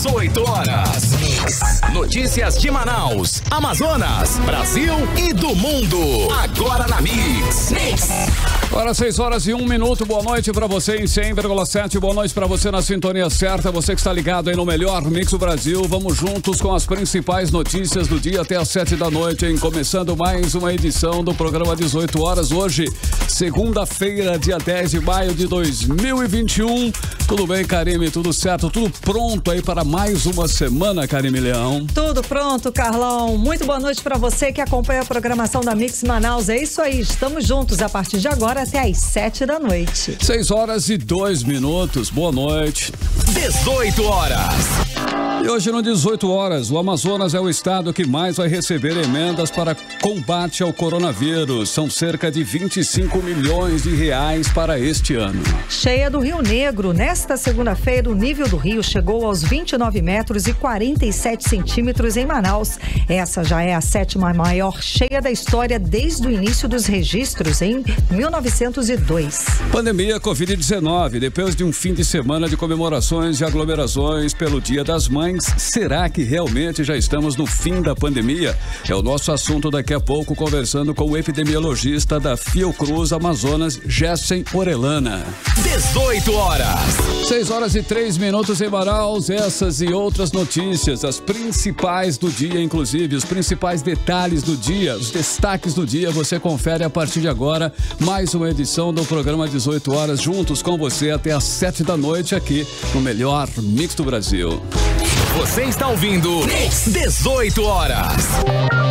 18 horas. Notícias de Manaus, Amazonas, Brasil e do mundo. Agora na Mix. Agora 6 horas e 1 minuto. Boa noite pra você em 100,7. Boa noite pra você na sintonia certa. Você que está ligado aí no melhor Mix do Brasil. Vamos juntos com as principais notícias do dia até às 7 da noite, hein? Começando mais uma edição do programa 18 horas. Hoje, segunda-feira, dia 10 de maio de 2021. Tudo bem, Karime? Tudo certo? Tudo pronto aí para mais uma semana, Karime Leão? Tudo pronto, Carlão. Muito boa noite para você que acompanha a programação da Mix Manaus. É isso aí, estamos juntos a partir de agora até às 7 da noite. 6 horas e 2 minutos. Boa noite. 18 horas. E hoje no 18 horas, o Amazonas é o estado que mais vai receber emendas para combate ao coronavírus. São cerca de 25 milhões de reais para este ano. Cheia do Rio Negro. Nesta segunda-feira, o nível do rio chegou aos 29 metros e 47 centímetros em Manaus. Essa já é a 7ª maior cheia da história desde o início dos registros, em 1902. Pandemia Covid-19. Depois de um fim de semana de comemorações e aglomerações pelo Dia das Mães, será que realmente já estamos no fim da pandemia? É o nosso assunto daqui a pouco, conversando com o epidemiologista da Fiocruz Amazonas, Gessen Orellana. 18 horas. 6 horas e 3 minutos em Manaus. Essas e outras notícias, as principais do dia, inclusive, os principais detalhes do dia, os destaques do dia, você confere a partir de agora. Mais uma edição do programa 18 horas, juntos com você até às 7 da noite aqui no melhor Mix do Brasil. Você está ouvindo Mix 18 horas.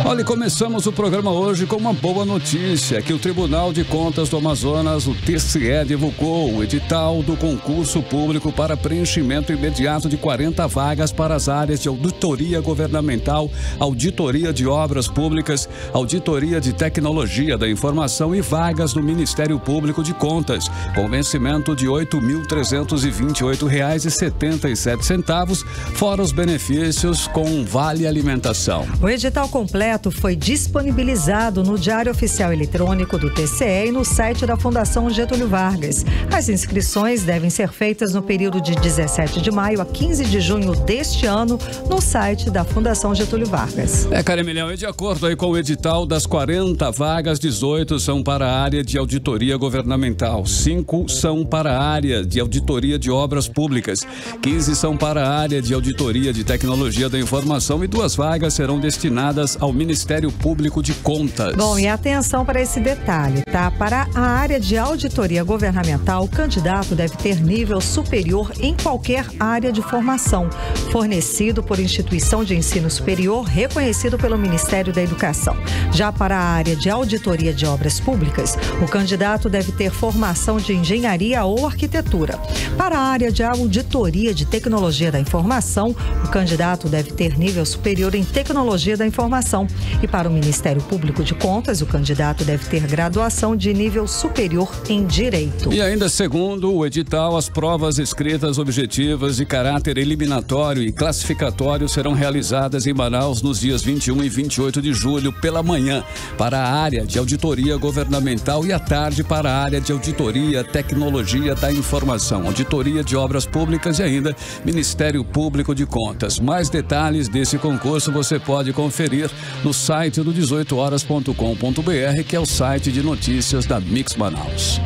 Olha, começamos o programa hoje com uma boa notícia, que o Tribunal de Contas do Amazonas, o TCE, divulgou o edital do concurso público para preenchimento imediato de 40 vagas para as áreas de auditoria governamental, auditoria de obras públicas, auditoria de tecnologia da informação e vagas do Ministério Público de Contas, com vencimento de R$ 8.328,77, fora os benefícios com vale alimentação. O edital completo foi disponibilizado no Diário Oficial Eletrônico do TCE e no site da Fundação Getúlio Vargas. As inscrições devem ser feitas no período de 17 de maio a 15 de junho deste ano no site da Fundação Getúlio Vargas. Karime Leão, e de acordo aí com o edital, das 40 vagas, 18 são para a área de auditoria governamental, 5 são para a área de auditoria de obras públicas, 15 são para a área de auditoria de tecnologia da informação e 2 vagas serão destinadas ao Ministério Público de Contas. Bom, e atenção para esse detalhe, tá? Para a área de auditoria governamental, o candidato deve ter nível superior em qualquer área de formação, fornecido por instituição de ensino superior reconhecido pelo Ministério da Educação. Já para a área de auditoria de obras públicas, o candidato deve ter formação de engenharia ou arquitetura. Para a área de auditoria de tecnologia da informação, o candidato deve ter nível superior em tecnologia da informação. E para o Ministério Público de Contas, o candidato deve ter graduação de nível superior em Direito. E ainda segundo o edital, as provas escritas objetivas de caráter eliminatório e classificatório serão realizadas em Manaus nos dias 21 e 28 de julho pela manhã para a área de auditoria governamental e à tarde para a área de auditoria tecnologia da informação, auditoria de obras públicas e ainda Ministério Público de Contas. Mais detalhes desse concurso você pode conferir no site do 18horas.com.br, que é o site de notícias da Mix Manaus.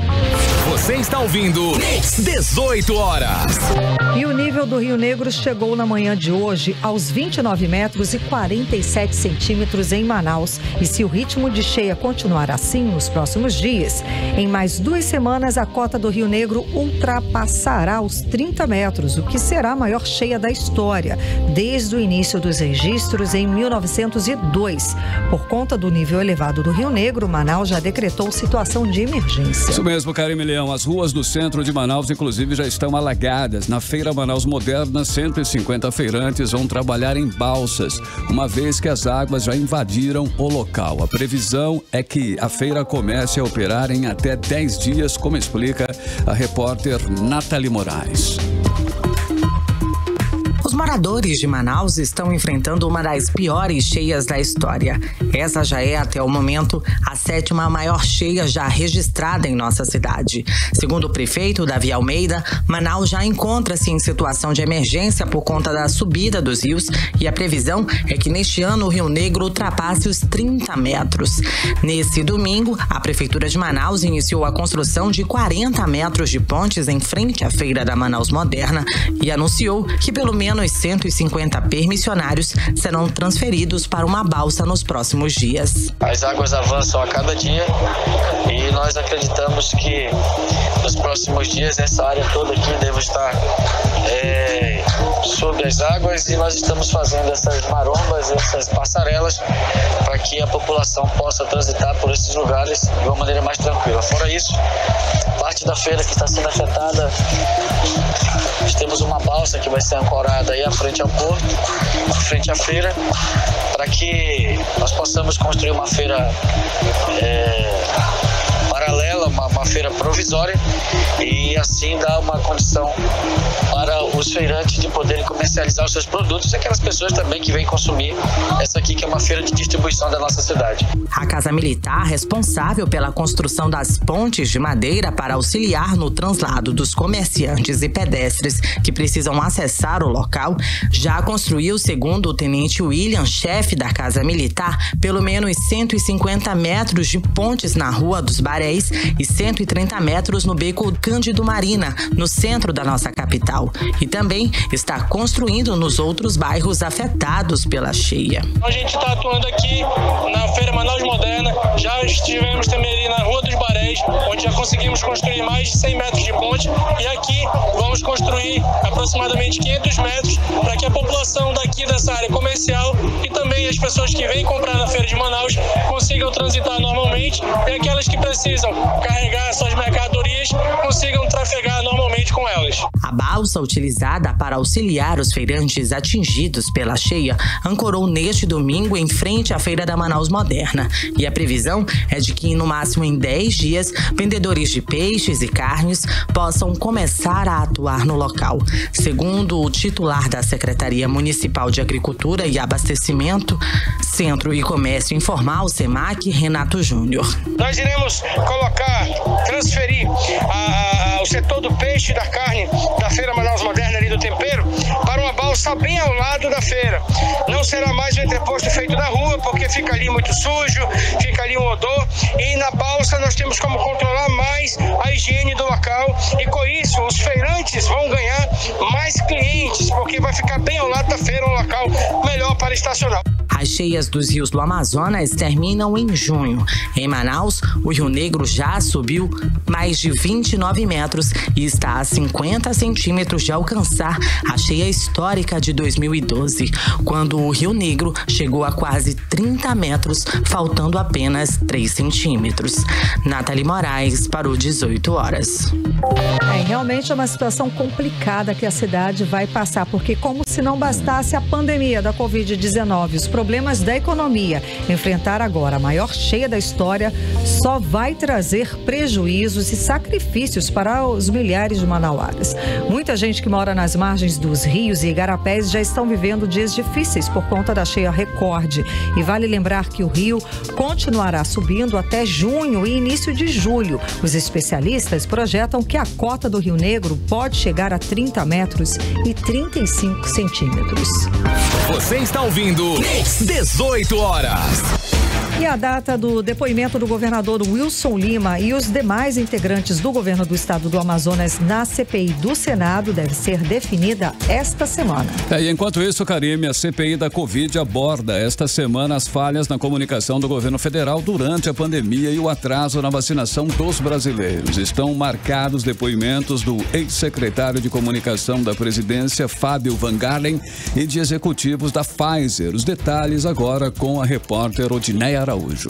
Você está ouvindo Mix 18 horas. E o nível do Rio Negro chegou na manhã de hoje aos 29 metros e 47 centímetros em Manaus. E se o ritmo de cheia continuar assim nos próximos dias, em mais 2 semanas a cota do Rio Negro ultrapassará os 30 metros, o que será a maior cheia da história, desde o início dos registros em 1902. Por conta do nível elevado do Rio Negro, Manaus já decretou situação de emergência. Isso mesmo, Karime Leão. As ruas do centro de Manaus, inclusive, já estão alagadas. Na Feira Manaus Moderna, 150 feirantes vão trabalhar em balsas, uma vez que as águas já invadiram o local. A previsão é que a feira comece a operar em até 10 dias, como explica a repórter Nathalie Moraes. Os moradores de Manaus estão enfrentando uma das piores cheias da história. Essa já é, até o momento, a 7ª maior cheia já registrada em nossa cidade. Segundo o prefeito Davi Almeida, Manaus já encontra-se em situação de emergência por conta da subida dos rios e a previsão é que neste ano o Rio Negro ultrapasse os 30 metros. Nesse domingo, a Prefeitura de Manaus iniciou a construção de 40 metros de pontes em frente à Feira da Manaus Moderna e anunciou que pelo menos 150 permissionários serão transferidos para uma balsa nos próximos dias. As águas avançam a cada dia e nós acreditamos que nos próximos dias essa área toda aqui deve estar sob as águas e nós estamos fazendo essas marombas, essas passarelas para que a população possa transitar por esses lugares de uma maneira mais tranquila. Fora isso, parte da feira que está sendo afetada, nós temos uma balsa que vai ser ancorada aí à frente ao porto, à frente à feira, para que nós possamos construir uma feira paralela, uma feira provisória e assim dar uma condição para os feirantes de poderem comercializar os seus produtos e aquelas pessoas também que vêm consumir essa aqui que é uma feira de distribuição da nossa cidade. A Casa Militar, responsável pela construção das pontes de madeira para auxiliar no translado dos comerciantes e pedestres que precisam acessar o local, já construiu, segundo o Tenente William, chefe da Casa Militar, pelo menos 150 metros de pontes na Rua dos Baréis e 130 metros no Beco Cândido Marina, no centro da nossa capital. E também está construindo nos outros bairros afetados pela cheia. A gente está atuando aqui na Feira Manaus Moderna, já estivemos também ali na Rua dos Baréis, onde já conseguimos construir mais de 100 metros de ponte e aqui vamos construir aproximadamente 500 metros para que a população daqui dessa área comercial e também as pessoas que vêm comprar na Feira de Manaus consigam transitar normalmente e aquelas que precisam carregar suas mercadorias consigam trafegar normalmente com elas. A balsa utilizada para auxiliar os feirantes atingidos pela cheia ancorou neste domingo em frente à Feira da Manaus Moderna e a previsão é de que no máximo em 10 dias vendedores de peixes e carnes possam começar a atuar no local. Segundo o titular da Secretaria Municipal de Agricultura e Abastecimento, Centro e Comércio Informal, SEMAC, Renato Júnior. Nós iremos transferir o setor do peixe e da carne da Feira Manaus Moderna ali do tempero para uma balsa bem ao lado da feira. Não será mais um entreposto feito na rua, porque fica ali muito sujo, fica ali um odor e na balsa nós temos como controlar mais a higiene do local e com isso os feirantes vão ganhar mais clientes, porque vai ficar bem ao lado da feira, um local melhor para estacionar. As cheias dos rios do Amazonas terminam em junho. Em Manaus, o Rio Negro já subiu mais de 29 metros e está a 50 centímetros de alcançar a cheia histórica de 2012, quando o Rio Negro chegou a quase 30 metros, faltando apenas 3 centímetros. Nathalie Moraes para o 18 horas. Realmente é uma situação complicada que a cidade vai passar, porque como se não bastasse a pandemia da Covid-19, os problemas da economia, enfrentar agora a maior cheia da história só vai trazer prejuízos e sacrifícios para os milhares de manauaras. Muita gente que mora nas margens dos rios e igarapés já estão vivendo dias difíceis por conta da cheia recorde. E vale lembrar que o rio continuará subindo até junho e início de julho. Os especialistas projetam que a cota do Rio Negro pode chegar a 30 metros e 35 centímetros. Você está ouvindo 18 horas. E a data do depoimento do governador Wilson Lima e os demais integrantes do governo do estado do Amazonas na CPI do Senado deve ser definida esta semana. E enquanto isso, Karime, a CPI da Covid aborda esta semana as falhas na comunicação do governo federal durante a pandemia e o atraso na vacinação dos brasileiros. Estão marcados depoimentos do ex-secretário de comunicação da presidência, Fábio Van Galen, e de executivos da Pfizer. Os detalhes agora com a repórter Odineia Araújo.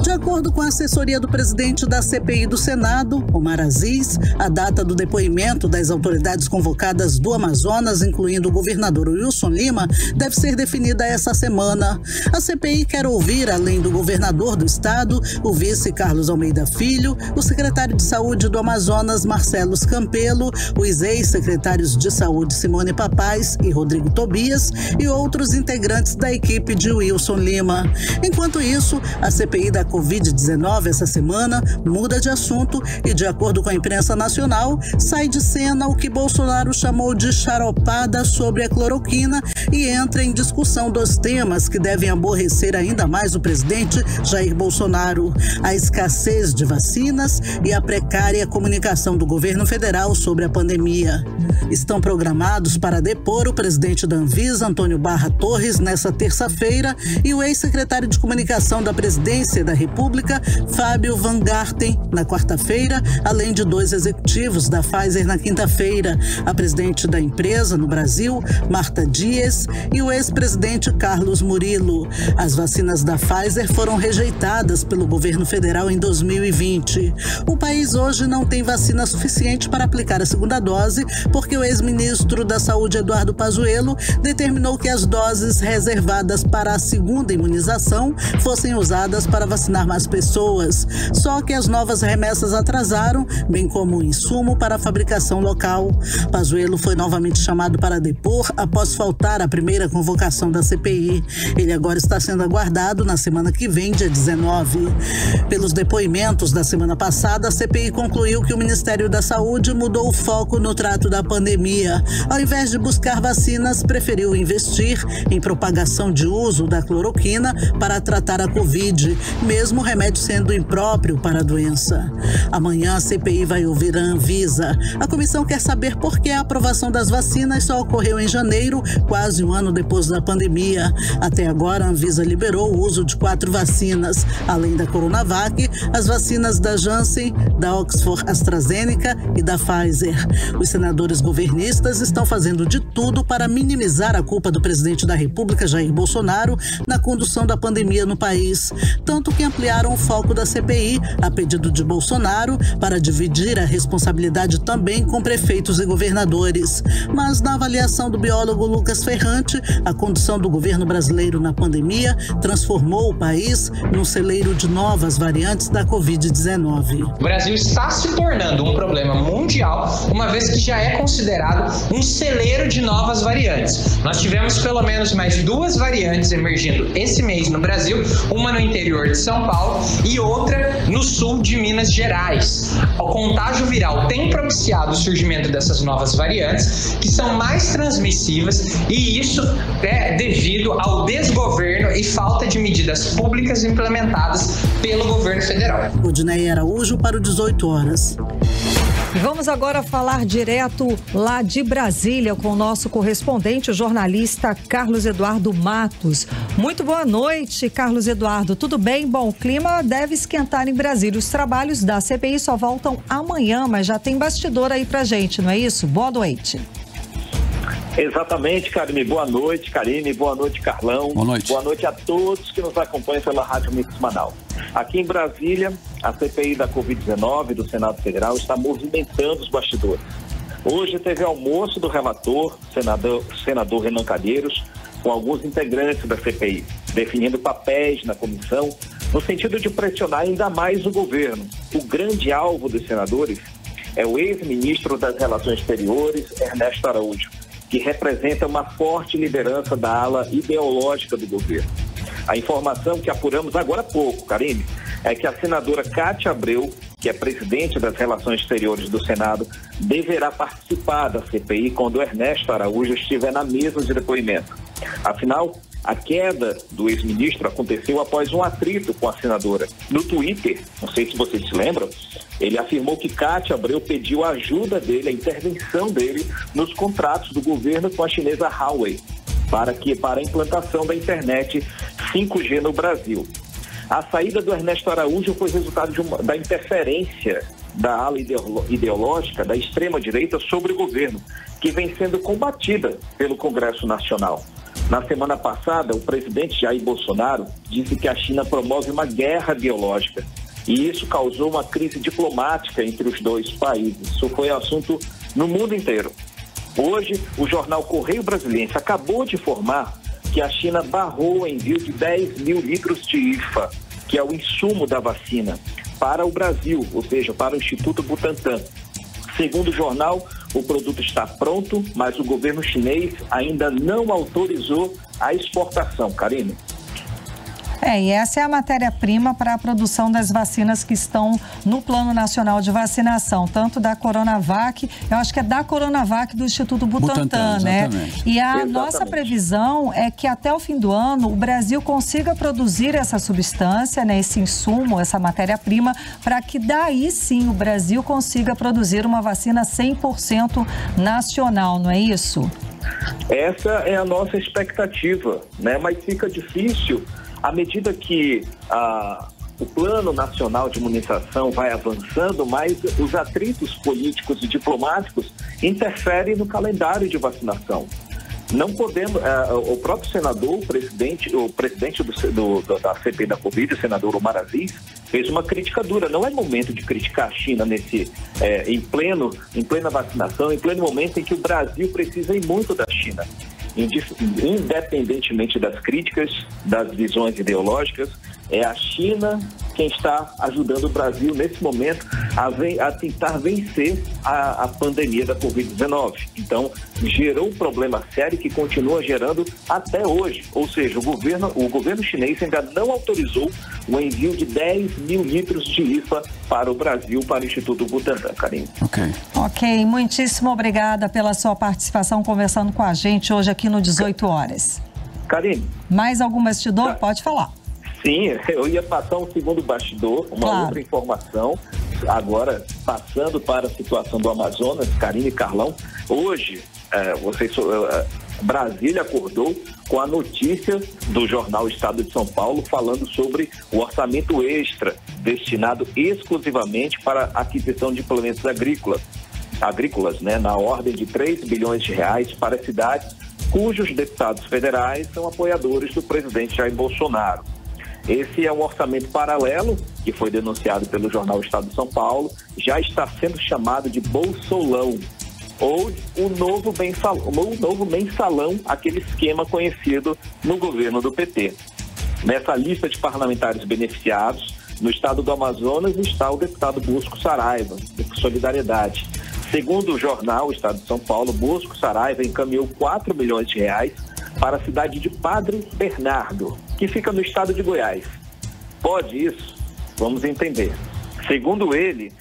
De acordo com a assessoria do presidente da CPI do Senado, Omar Aziz, a data do depoimento das autoridades convocadas do Amazonas, incluindo o governador Wilson Lima, deve ser definida essa semana. A CPI quer ouvir, além do governador do estado, o vice Carlos Almeida Filho, o secretário de Saúde do Amazonas, Marcelo Campelo, os ex-secretários de Saúde Simone Papais e Rodrigo Tobias e outros integrantes da equipe de Wilson Lima. Enquanto isso, a CPI da Covid-19 essa semana muda de assunto e, de acordo com a imprensa nacional, sai de cena o que Bolsonaro chamou de charopada sobre a cloroquina e entra em discussão dos temas que devem aborrecer ainda mais o presidente Jair Bolsonaro: a escassez de vacinas e a precária comunicação do governo federal sobre a pandemia. Estão programados para depor o presidente da Anvisa, Antônio Barra Torres, nesta terça-feira, e o ex-secretário de Comunicação da Presidência da República, Fábio Van Garten, na quarta-feira, além de 2 executivos da Pfizer na quinta-feira, a presidente da empresa no Brasil, Marta Dias, e o ex-presidente Carlos Murilo. As vacinas da Pfizer foram rejeitadas pelo governo federal em 2020. O país hoje não tem vacina suficiente para aplicar a segunda dose, porque o ex-ministro da Saúde, Eduardo Pazuello, determinou que as doses reservadas para a segunda imunização fossem usadas para vacinar mais pessoas. Só que as novas remessas atrasaram, bem como o insumo para a fabricação local. Pazuello foi novamente chamado para depor após faltar a primeira convocação da CPI. Ele agora está sendo aguardado na semana que vem, dia 19. Pelos depoimentos da semana passada, a CPI concluiu que o Ministério da Saúde mudou o foco no trato da pandemia. Ao invés de buscar vacinas, preferiu investir em propagação de uso da cloroquina para tratar a Covid, mesmo o remédio sendo impróprio para a doença. Amanhã a CPI vai ouvir a Anvisa. A comissão quer saber por que a aprovação das vacinas só ocorreu em janeiro, quase um ano depois da pandemia. Até agora, a Anvisa liberou o uso de 4 vacinas, além da Coronavac, as vacinas da Janssen, da Oxford AstraZeneca e da Pfizer. Os senadores governistas estão fazendo de tudo para minimizar a culpa do presidente da República, Jair Bolsonaro, na condução da pandemia no país. Tanto que ampliaram o foco da CPI, a pedido de Bolsonaro, para dividir a responsabilidade também com prefeitos e governadores. Mas, na avaliação do biólogo Lucas Ferrante, a condução do governo brasileiro na pandemia transformou o país num celeiro de novas variantes da Covid-19. O Brasil está se tornando um problema mundial, uma vez que já é considerado um celeiro de novas variantes. Nós tivemos pelo menos mais 2 variantes emergindo esse mês no Brasil, uma no interior de São Paulo e outra no sul de Minas Gerais. O contágio viral tem propiciado o surgimento dessas novas variantes, que são mais transmissivas, e isso é devido ao desgoverno e falta de medidas públicas implementadas pelo governo federal. Odinei Araújo para o 18 horas. E vamos agora falar direto lá de Brasília com o nosso correspondente, o jornalista Carlos Eduardo Matos. Muito boa noite, Carlos Eduardo. Tudo bem? Bom, o clima deve esquentar em Brasília. Os trabalhos da CPI só voltam amanhã, mas já tem bastidor aí pra gente, não é isso? Boa noite. Exatamente, Karine. Boa noite, Karine. Boa noite, Carlão. Boa noite. Boa noite a todos que nos acompanham pela Rádio Mix Manaus. Aqui em Brasília, a CPI da Covid-19 do Senado Federal está movimentando os bastidores. Hoje teve almoço do relator, senador Renan Calheiros, com alguns integrantes da CPI, definindo papéis na comissão, no sentido de pressionar ainda mais o governo. O grande alvo dos senadores é o ex-ministro das Relações Exteriores, Ernesto Araújo, que representa uma forte liderança da ala ideológica do governo. A informação que apuramos agora há pouco, Karine, é que a senadora Cátia Abreu, que é presidente das Relações Exteriores do Senado, deverá participar da CPI quando Ernesto Araújo estiver na mesa de depoimento. Afinal, a queda do ex-ministro aconteceu após um atrito com a senadora. No Twitter, não sei se vocês se lembram, ele afirmou que Cátia Abreu pediu a ajuda dele, a intervenção dele nos contratos do governo com a chinesa Huawei para a implantação da internet 5G no Brasil. A saída do Ernesto Araújo foi resultado da interferência da ala ideológica da extrema-direita sobre o governo, que vem sendo combatida pelo Congresso Nacional. Na semana passada, o presidente Jair Bolsonaro disse que a China promove uma guerra biológica e isso causou uma crise diplomática entre os dois países. Isso foi assunto no mundo inteiro. Hoje, o jornal Correio Brasiliense acabou de informar que a China barrou o envio de 10 mil litros de IFA, que é o insumo da vacina, para o Brasil, ou seja, para o Instituto Butantan. Segundo o jornal, o produto está pronto, mas o governo chinês ainda não autorizou a exportação. Karine. E essa é a matéria-prima para a produção das vacinas que estão no Plano Nacional de Vacinação, tanto da Coronavac, eu acho que é da Coronavac do Instituto Butantan, né? E a nossa previsão é que até o fim do ano o Brasil consiga produzir essa substância, né, esse insumo, essa matéria-prima, para que daí sim o Brasil consiga produzir uma vacina 100% nacional, não é isso? Essa é a nossa expectativa, né? Mas fica difícil à medida que o Plano Nacional de Imunização vai avançando, mas os atritos políticos e diplomáticos interferem no calendário de vacinação. Não podemos, o próprio senador, o presidente da CPI da Covid, o senador Omar Aziz, fez uma crítica dura. Não é momento de criticar a China em plena vacinação, em pleno momento em que o Brasil precisa ir muito da China. Independentemente das críticas, das visões ideológicas, é a China quem está ajudando o Brasil nesse momento a tentar vencer a pandemia da Covid-19. Então, gerou um problema sério que continua gerando até hoje. Ou seja, o governo chinês ainda não autorizou o envio de 10 mil litros de IFA para o Brasil, para o Instituto Butantan, Karine. Ok, muitíssimo obrigada pela sua participação conversando com a gente hoje aqui no 18 horas. Karine. Mais algum bastidor? Pode falar. Sim, eu ia passar um segundo bastidor, outra informação, agora passando para a situação do Amazonas, Karine e Carlão. Hoje, Brasília acordou com a notícia do jornal Estado de São Paulo falando sobre o orçamento extra destinado exclusivamente para a aquisição de implementos agrícolas, né, na ordem de 3 bilhões de reais para cidades cujos deputados federais são apoiadores do presidente Jair Bolsonaro. Esse é um orçamento paralelo, que foi denunciado pelo jornal Estado de São Paulo, já está sendo chamado de Bolsolão, ou o novo mensalão, aquele esquema conhecido no governo do PT. Nessa lista de parlamentares beneficiados, no estado do Amazonas está o deputado Bosco Saraiva, de Solidariedade. Segundo o jornal Estado de São Paulo, Bosco Saraiva encaminhou 4 milhões de reais para a cidade de Padre Bernardo, que fica no estado de Goiás. Pode isso? Vamos entender. Segundo ele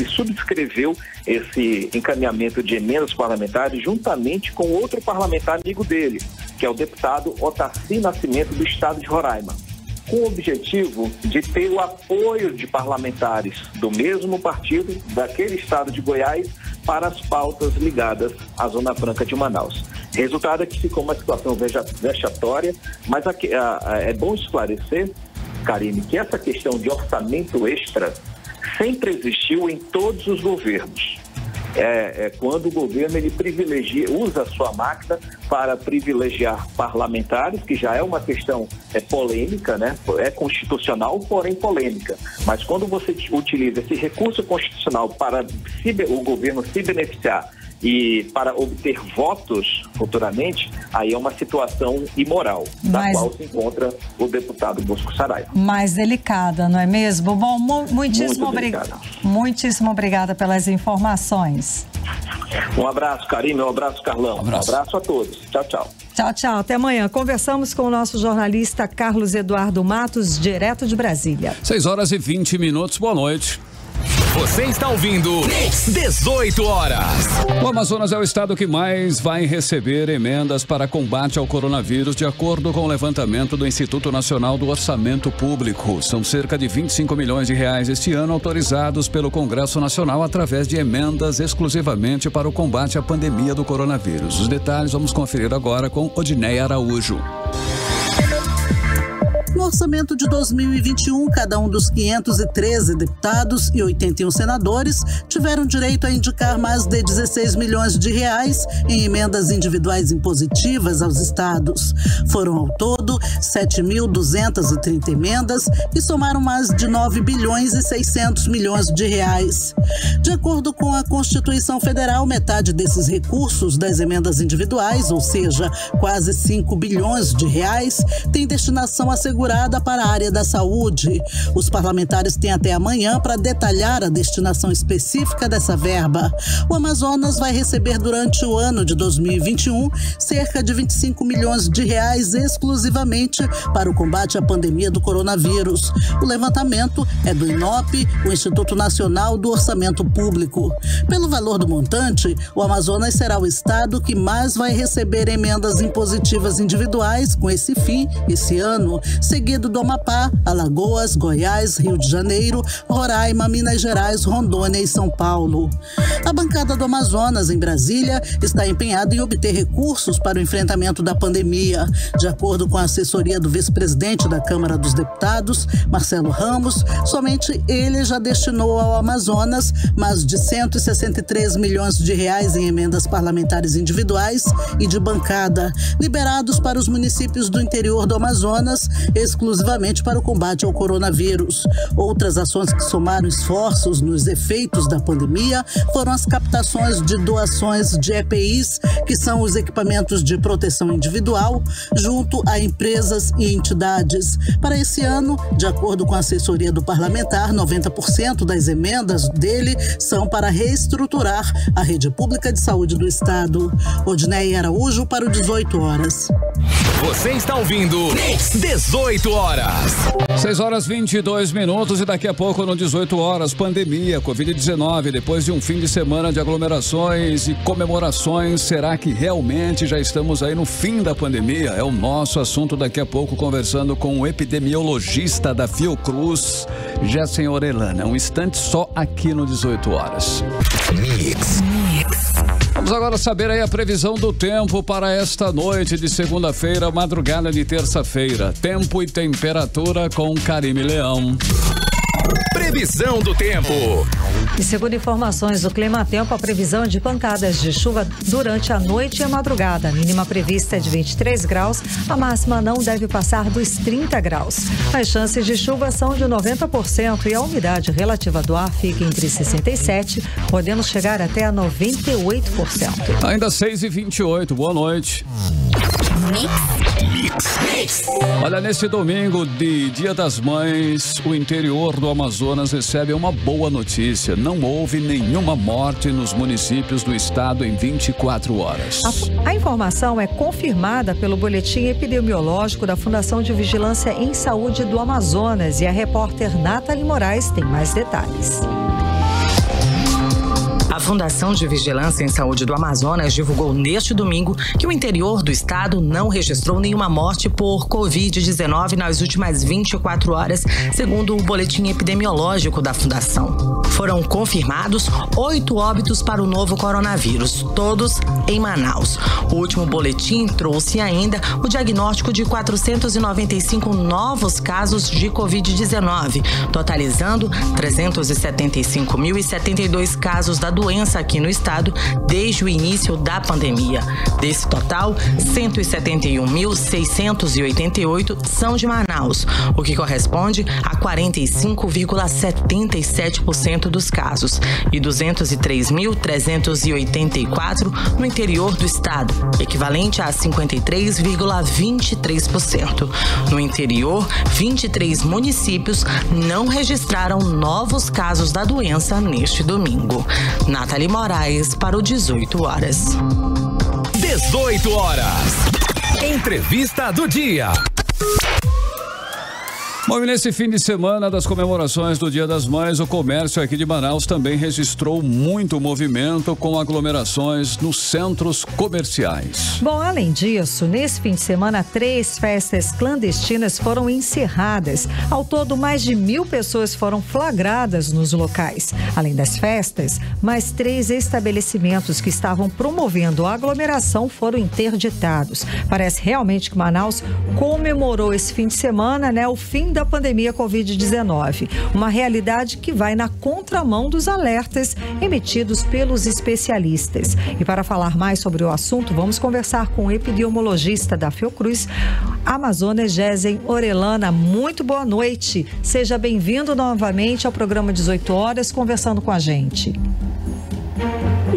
subscreveu esse encaminhamento de emendas parlamentares juntamente com outro parlamentar amigo dele, que é o deputado Otacílio Nascimento, do estado de Roraima, com o objetivo de ter o apoio de parlamentares do mesmo partido, daquele estado de Goiás, para as pautas ligadas à Zona Franca de Manaus. Resultado é que ficou uma situação vexatória, mas é bom esclarecer, Karine, que essa questão de orçamento extra sempre existiu em todos os governos. Quando o governo usa a sua máquina para privilegiar parlamentares, que já é uma questão polêmica, né? É constitucional, porém polêmica. Mas quando você utiliza esse recurso constitucional para o governo se beneficiar e para obter votos futuramente, aí é uma situação imoral, da qual se encontra o deputado Bosco Saraiva. Mais delicada, não é mesmo? Bom, muitíssimo obrigada pelas informações. Um abraço, Karine, um abraço, Carlão. Um abraço a todos. Tchau, tchau. Tchau, tchau. Até amanhã. Conversamos com o nosso jornalista Carlos Eduardo Matos, direto de Brasília. 6h20. Boa noite. Você está ouvindo 18 horas. O Amazonas é o estado que mais vai receber emendas para combate ao coronavírus, de acordo com o levantamento do Instituto Nacional do Orçamento Público. São cerca de 25 milhões de reais este ano autorizados pelo Congresso Nacional através de emendas exclusivamente para o combate à pandemia do coronavírus. Os detalhes vamos conferir agora com Odineia Araújo. No orçamento de 2021, cada um dos 513 deputados e 81 senadores tiveram direito a indicar mais de 16 milhões de reais em emendas individuais impositivas aos estados. Foram ao todo 7.230 emendas que somaram mais de 9 bilhões e 600 milhões de reais. De acordo com a Constituição Federal, metade desses recursos das emendas individuais, ou seja, quase 5 bilhões de reais, tem destinação assegurada para a área da saúde. Os parlamentares têm até amanhã para detalhar a destinação específica dessa verba. O Amazonas vai receber durante o ano de 2021 cerca de 25 milhões de reais exclusivamente para o combate à pandemia do coronavírus. O levantamento é do INOP, o Instituto Nacional do Orçamento Público. Pelo valor do montante, o Amazonas será o estado que mais vai receber emendas impositivas individuais com esse fim, esse ano, seguido do Amapá, Alagoas, Goiás, Rio de Janeiro, Roraima, Minas Gerais, Rondônia e São Paulo. A bancada do Amazonas, em Brasília, está empenhada em obter recursos para o enfrentamento da pandemia. De acordo com a assessoria do vice-presidente da Câmara dos Deputados, Marcelo Ramos, somente ele já destinou ao Amazonas mais de 163 milhões de reais em emendas parlamentares individuais e de bancada, liberados para os municípios do interior do Amazonas, exclusivamente para o combate ao coronavírus. Outras ações que somaram esforços nos efeitos da pandemia foram as captações de doações de EPIs, que são os equipamentos de proteção individual, junto a empresas e entidades. Para esse ano, de acordo com a assessoria do parlamentar, 90% das emendas dele são para reestruturar a rede pública de saúde do estado. Odinei Araújo para o 18 horas. Você está ouvindo 18 horas. 6 horas 22 minutos e daqui a pouco no 18 horas, pandemia, Covid-19, depois de um fim de semana de aglomerações e comemorações, será que realmente já estamos aí no fim da pandemia? É o nosso assunto daqui a pouco, conversando com o epidemiologista da Fiocruz, Jessen Orellana. Um instante só aqui no 18 horas. Mix. Vamos agora saber aí a previsão do tempo para esta noite de segunda-feira, madrugada de terça-feira. Tempo e temperatura com Karime Leão. Previsão do tempo. E segundo informações do Climatempo, a previsão é de pancadas de chuva durante a noite e a madrugada. A mínima prevista é de 23 graus, a máxima não deve passar dos 30 graus. As chances de chuva são de 90% e a umidade relativa do ar fica entre 67%, podendo chegar até a 98%. Ainda 6h28, boa noite. Olha, nesse domingo de Dia das Mães, o interior do Amazonas recebe uma boa notícia. Não houve nenhuma morte nos municípios do estado em 24 horas. A informação é confirmada pelo boletim epidemiológico da Fundação de Vigilância em Saúde do Amazonas e a repórter Nathalie Moraes tem mais detalhes. A Fundação de Vigilância em Saúde do Amazonas divulgou neste domingo que o interior do estado não registrou nenhuma morte por Covid-19 nas últimas 24 horas, segundo o boletim epidemiológico da Fundação. Foram confirmados 8 óbitos para o novo coronavírus, todos em Manaus. O último boletim trouxe ainda o diagnóstico de 495 novos casos de Covid-19, totalizando 375.072 casos da doença aqui no estado desde o início da pandemia. Desse total, 171.688 são de Manaus, o que corresponde a 45,77% dos casos, e 203.384 no interior do estado, equivalente a 53,23%. No interior, 23 municípios não registraram novos casos da doença neste domingo. Nathalie Moraes para o 18 horas. 18 horas. Entrevista do dia. Bom, e nesse fim de semana das comemorações do Dia das Mães, o comércio aqui de Manaus também registrou muito movimento com aglomerações nos centros comerciais. Bom, além disso, nesse fim de semana, 3 festas clandestinas foram encerradas. Ao todo, mais de 1.000 pessoas foram flagradas nos locais. Além das festas, mais 3 estabelecimentos que estavam promovendo a aglomeração foram interditados. Parece realmente que Manaus comemorou esse fim de semana, né, o fim da pandemia Covid-19. Uma realidade que vai na contramão dos alertas emitidos pelos especialistas. E para falar mais sobre o assunto, vamos conversar com o epidemiologista da Fiocruz, Amazonas, Gésen Orellana. Muito boa noite. Seja bem-vindo novamente ao programa 18 horas, conversando com a gente.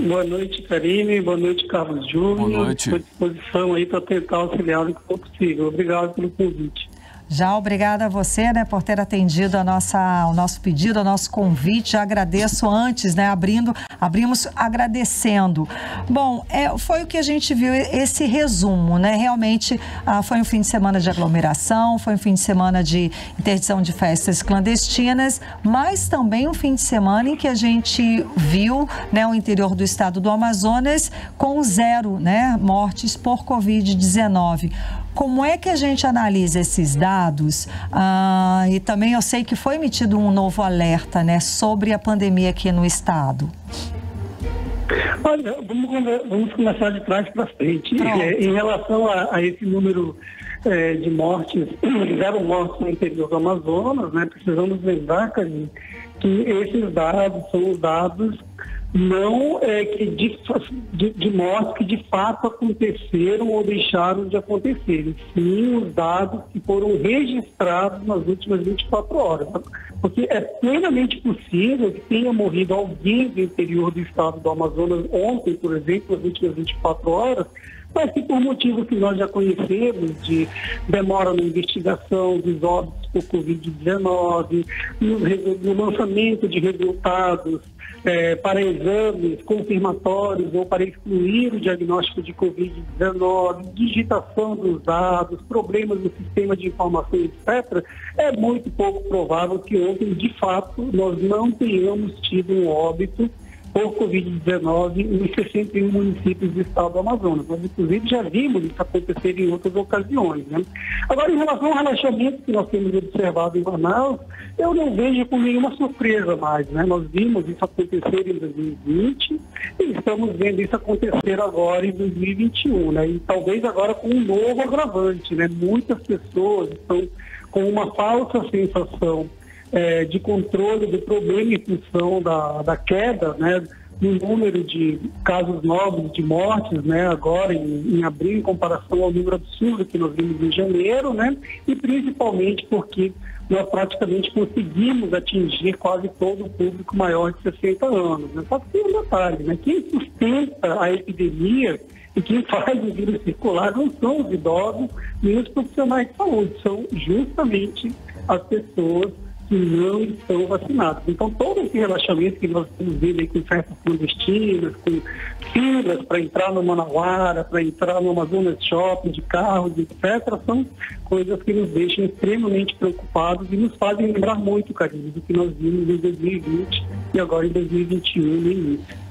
Boa noite, Karine. Boa noite, Carlos Júnior. Boa noite. Estou à disposição aí para tentar auxiliar no que for possível. Obrigado pelo convite. Já obrigada a você, né, por ter atendido o nosso pedido, o nosso convite. Já agradeço antes, né, abrimos agradecendo. Bom, foi o que a gente viu, esse resumo, né, realmente foi um fim de semana de aglomeração, foi um fim de semana de interdição de festas clandestinas, mas também um fim de semana em que a gente viu, né, o interior do estado do Amazonas com 0, né, mortes por Covid-19. Como é que a gente analisa esses dados? E também eu sei que foi emitido um novo alerta, né, sobre a pandemia aqui no estado. Olha, vamos começar de trás para frente. Em relação a esse número de mortes, 0 mortes no interior do Amazonas, né, precisamos lembrar, Karine, que esses dados são os dados não de mortes que de fato aconteceram ou deixaram de acontecer, sim os dados que foram registrados nas últimas 24 horas. Porque é plenamente possível que tenha morrido alguém do interior do estado do Amazonas ontem, por exemplo, nas últimas 24 horas, mas que por motivos que nós já conhecemos, de demora na investigação dos óbitos por Covid-19, no lançamento de resultados para exames confirmatórios ou para excluir o diagnóstico de Covid-19, digitação dos dados, problemas no sistema de informação, etc., é muito pouco provável que ontem, de fato, nós não tenhamos tido um óbito por Covid-19 nos 61 municípios do estado do Amazonas. Nós, inclusive, já vimos isso acontecer em outras ocasiões, né? Agora, em relação ao relaxamento que nós temos observado em Manaus, eu não vejo com nenhuma surpresa mais, né? Nós vimos isso acontecer em 2020 e estamos vendo isso acontecer agora em 2021, né? E talvez agora com um novo agravante, né? Muitas pessoas estão com uma falsa sensação de controle do problema em função da queda, né, no número de casos novos de mortes, né, agora em abril, em comparação ao número absurdo que nós vimos em janeiro, né, e principalmente porque nós praticamente conseguimos atingir quase todo o público maior de 60 anos. Né? Só que tem um detalhe, né, quem sustenta a epidemia e quem faz o vírus circular não são os idosos nem os profissionais de saúde, são justamente as pessoas que não estão vacinados. Então, todo esse relaxamento que nós estamos vendo aí com festas clandestinas, com filas para entrar no Manauara, para entrar no Amazonas Shopping, de carros, etc., são coisas que nos deixam extremamente preocupados e nos fazem lembrar muito, Karine, do que nós vimos em 2020 e agora em 2021 no início.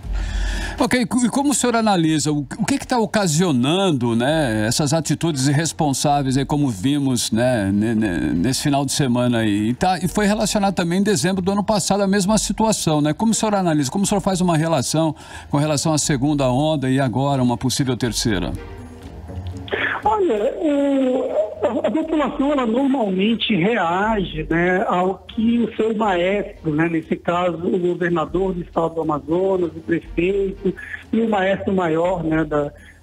Ok, e como o senhor analisa, o que está ocasionando, né, essas atitudes irresponsáveis aí, como vimos, né, nesse final de semana aí? E foi relacionado também em dezembro do ano passado a mesma situação, né? Como o senhor analisa, como o senhor faz uma relação com relação à segunda onda e agora uma possível terceira? Olha, a população ela normalmente reage, né, ao que o seu maestro, né, nesse caso o governador do estado do Amazonas, o prefeito e o maestro maior, né,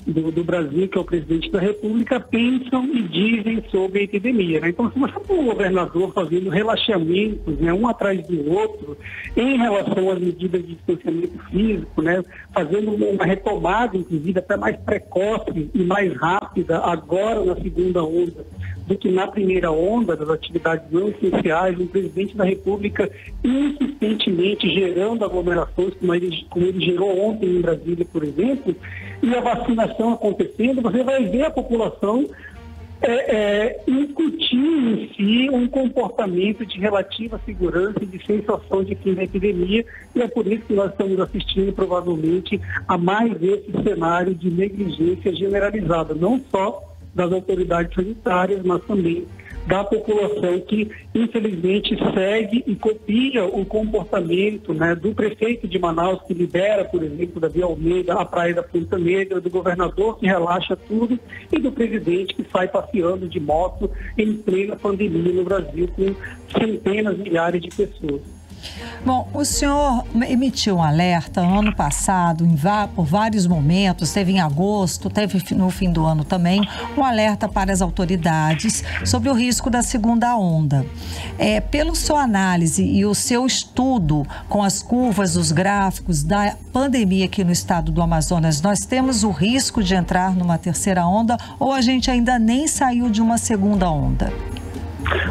do Brasil, que é o presidente da República, pensam e dizem sobre a epidemia, né? Então, se você tem um governador fazendo relaxamentos, né, um atrás do outro, em relação às medidas de distanciamento físico, né, fazendo uma retomada, inclusive, até mais precoce e mais rápida, agora na segunda onda, do que na primeira onda das atividades não essenciais, um presidente da República insistentemente gerando aglomerações, como ele gerou ontem em Brasília, por exemplo, e a vacinação acontecendo, você vai ver a população incutir em si um comportamento de relativa segurança e de sensação de fim da epidemia, e é por isso que nós estamos assistindo provavelmente a mais esse cenário de negligência generalizada, não só das autoridades sanitárias, mas também da população que, infelizmente, segue e copia o comportamento, né, do prefeito de Manaus, que libera, por exemplo, Davi Almeida, a praia da Ponta Negra, do governador que relaxa tudo e do presidente que sai passeando de moto em plena pandemia no Brasil com centenas, milhares de pessoas. Bom, o senhor emitiu um alerta no ano passado, por vários momentos, teve em agosto, teve no fim do ano também, um alerta para as autoridades sobre o risco da segunda onda. Pela sua análise e o seu estudo com as curvas, os gráficos da pandemia aqui no estado do Amazonas, nós temos o risco de entrar numa terceira onda ou a gente ainda nem saiu de uma segunda onda?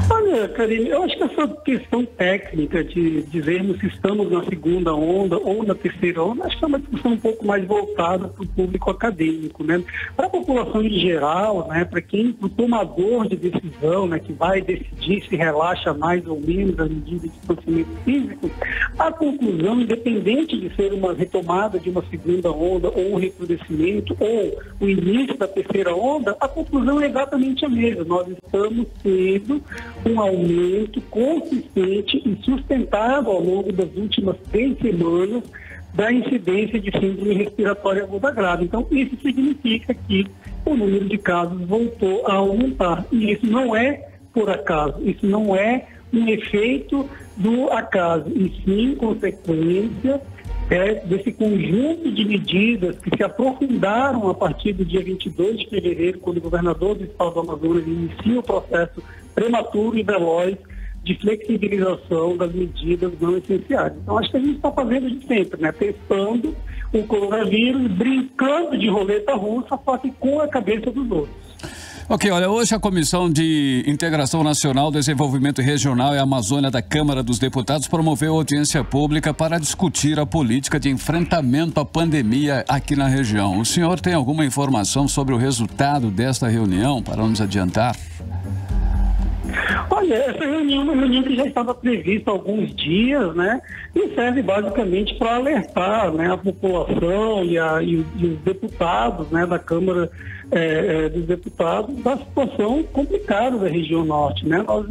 Olha, Karine, eu acho que essa questão técnica de dizermos se estamos na segunda onda ou na terceira onda, acho que é uma discussão um pouco mais voltada para o público acadêmico, né? Para a população em geral, né? Para o tomador de decisão, né? Que vai decidir se relaxa mais ou menos a medida de distanciamento físico, a conclusão, independente de ser uma retomada de uma segunda onda ou um recrudescimento ou o início da terceira onda, a conclusão é exatamente a mesma. Nós estamos tendo um aumento consistente e sustentável ao longo das últimas 3 semanas da incidência de síndrome respiratória aguda grave. Então, isso significa que o número de casos voltou a aumentar. E isso não é por acaso, isso não é um efeito do acaso, e sim consequência desse conjunto de medidas que se aprofundaram a partir do dia 22 de fevereiro, quando o governador do estado do Amazonas inicia o processo prematuro e veloz de flexibilização das medidas não essenciais. Então, acho que a gente está fazendo de sempre, né? Testando o coronavírus, brincando de roleta russa, só que com a cabeça dos outros. Ok, olha, hoje a Comissão de Integração Nacional, Desenvolvimento Regional e Amazônia da Câmara dos Deputados promoveu audiência pública para discutir a política de enfrentamento à pandemia aqui na região. O senhor tem alguma informação sobre o resultado desta reunião para nos adiantar? Olha, essa reunião é uma reunião que já estava prevista há alguns dias, né? E serve basicamente para alertar, né, a população e os deputados, né, da Câmara dos Deputados da situação complicada da região norte, né? Nós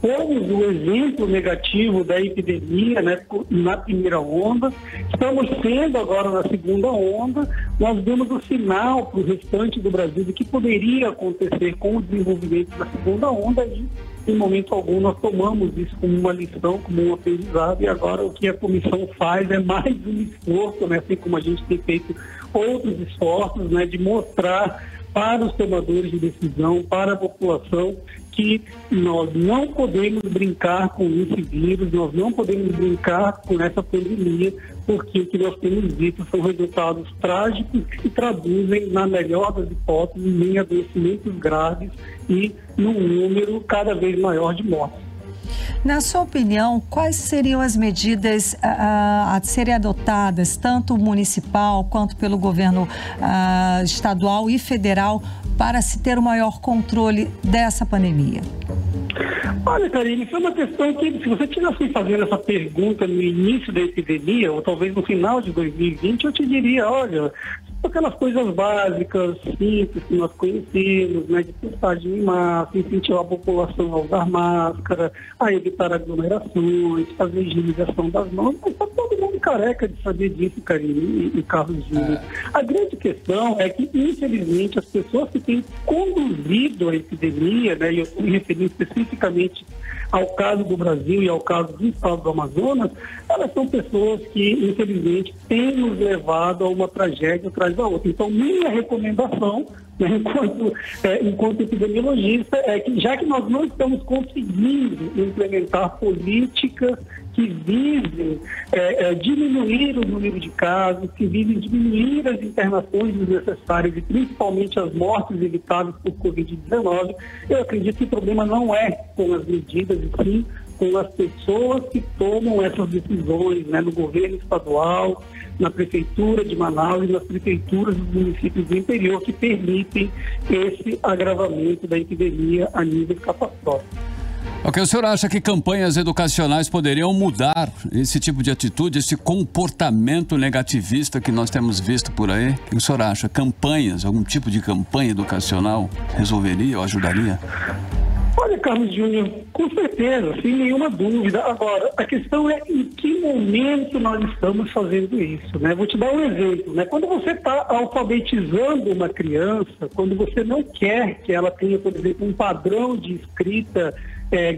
fomos o exemplo negativo da epidemia, né, na primeira onda, estamos sendo agora na segunda onda, nós demos o sinal para o restante do Brasil de que poderia acontecer com o desenvolvimento da segunda onda e, em momento algum, nós tomamos isso como uma lição, como um aprendizado, e agora o que a comissão faz é mais um esforço, né, assim como a gente tem feito outros esforços, né, de mostrar para os tomadores de decisão, para a população, que nós não podemos brincar com esse vírus, nós não podemos brincar com essa pandemia, porque o que nós temos visto são resultados trágicos que se traduzem, na melhor das hipóteses, em adoecimentos graves e num número cada vez maior de mortes. Na sua opinião, quais seriam as medidas a serem adotadas, tanto municipal quanto pelo governo estadual e federal, para se ter o maior controle dessa pandemia? Olha, Karine, foi uma questão que, se você tivesse fazendo essa pergunta no início da epidemia, ou talvez no final de 2020, eu te diria, olha, aquelas coisas básicas, simples que nós conhecemos, né, de testagem em massa, incentivar a população a usar máscara, a evitar aglomerações, fazer higienização das mãos, mas está todo mundo careca de saber disso, Karine e Carlos Júnior. A grande questão é que, infelizmente, as pessoas que têm conduzido a epidemia, né, e eu estou me referindo especificamente ao caso do Brasil e ao caso do estado do Amazonas, elas são pessoas que, infelizmente, têm nos levado a uma tragédia atrás da outra. Então, minha recomendação, né, enquanto epidemiologista, é que, já que nós não estamos conseguindo implementar políticas que visem diminuir o número de casos, que visem diminuir as internações desnecessárias e principalmente as mortes evitáveis por Covid-19, eu acredito que o problema não é com as medidas, e sim com as pessoas que tomam essas decisões, né, no governo estadual, na prefeitura de Manaus e nas prefeituras dos municípios do interior, que permitem esse agravamento da epidemia a nível catastrófico. Ok, o senhor acha que campanhas educacionais poderiam mudar esse tipo de atitude, esse comportamento negativista que nós temos visto por aí? O que o senhor acha? Campanhas, algum tipo de campanha educacional resolveria ou ajudaria? Olha, Carlos Júnior, com certeza, sem nenhuma dúvida. Agora, a questão é em que momento nós estamos fazendo isso, né? Vou te dar um exemplo, né? Quando você está alfabetizando uma criança, quando você não quer que ela tenha, por exemplo, um padrão de escrita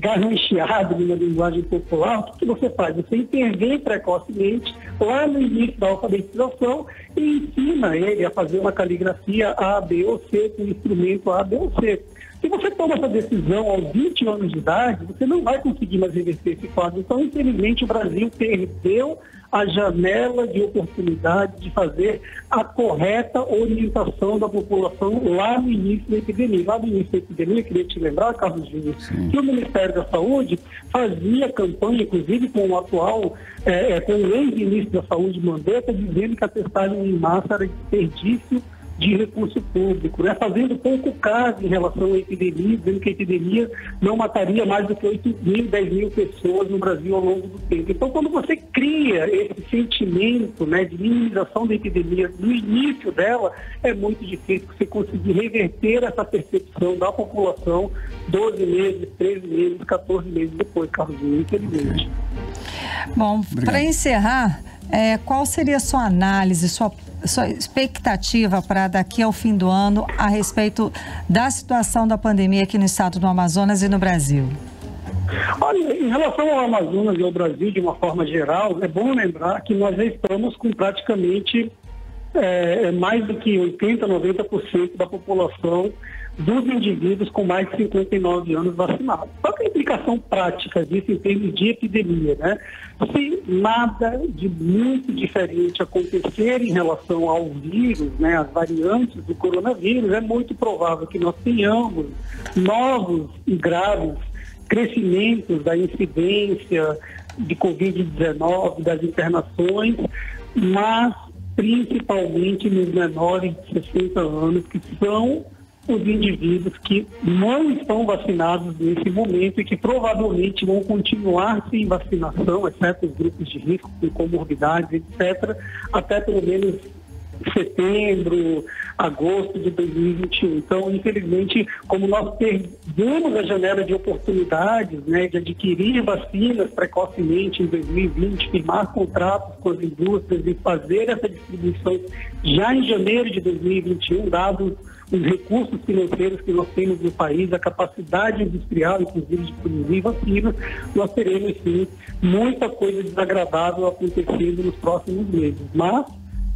garrancheado numa linguagem popular, o que você faz? Você intervém precocemente lá no início da alfabetização e ensina ele a fazer uma caligrafia A, B ou C, com um instrumento A, B ou C. Se você toma essa decisão aos 20 anos de idade, você não vai conseguir mais reverter esse quadro. Então, infelizmente, o Brasil perdeu a janela de oportunidade de fazer a correta orientação da população lá no início da epidemia. Lá no início da epidemia, eu queria te lembrar, Carlos Júnior, que o Ministério da Saúde fazia campanha, inclusive com o atual, com o ex-ministro da Saúde, Mandetta, dizendo que a testagem em massa era desperdício de recurso público, né? Fazendo pouco caso em relação à epidemia, dizendo que a epidemia não mataria mais do que 8 mil, 10 mil pessoas no Brasil ao longo do tempo. Então, quando você cria esse sentimento, né, de minimização da epidemia no início dela, é muito difícil você conseguir reverter essa percepção da população 12 meses, 13 meses, 14 meses depois, Carlos, infelizmente. Bom, para encerrar, qual seria a sua análise, sua expectativa para daqui ao fim do ano a respeito da situação da pandemia aqui no estado do Amazonas e no Brasil? Olha, em relação ao Amazonas e ao Brasil, de uma forma geral, é bom lembrar que nós já estamos com praticamente mais do que 80%, 90% da população dos indivíduos com mais de 59 anos vacinados. Qual é a implicação prática disso em termos de epidemia, né? Se nada de muito diferente acontecer em relação ao vírus, né, as variantes do coronavírus, é muito provável que nós tenhamos novos e graves crescimentos da incidência de Covid-19, das internações, mas principalmente nos menores de 60 anos, que são os indivíduos que não estão vacinados nesse momento e que provavelmente vão continuar sem vacinação, exceto os grupos de risco, com comorbidades, etc., até pelo menos setembro, agosto de 2021. Então, infelizmente, como nós perdemos a janela de oportunidades, né, de adquirir vacinas precocemente em 2020, firmar contratos com as indústrias e fazer essa distribuição já em janeiro de 2021, dados os recursos financeiros que nós temos no país, a capacidade industrial, inclusive, de produzir vacinas, nós teremos, sim, muita coisa desagradável acontecendo nos próximos meses. Mas,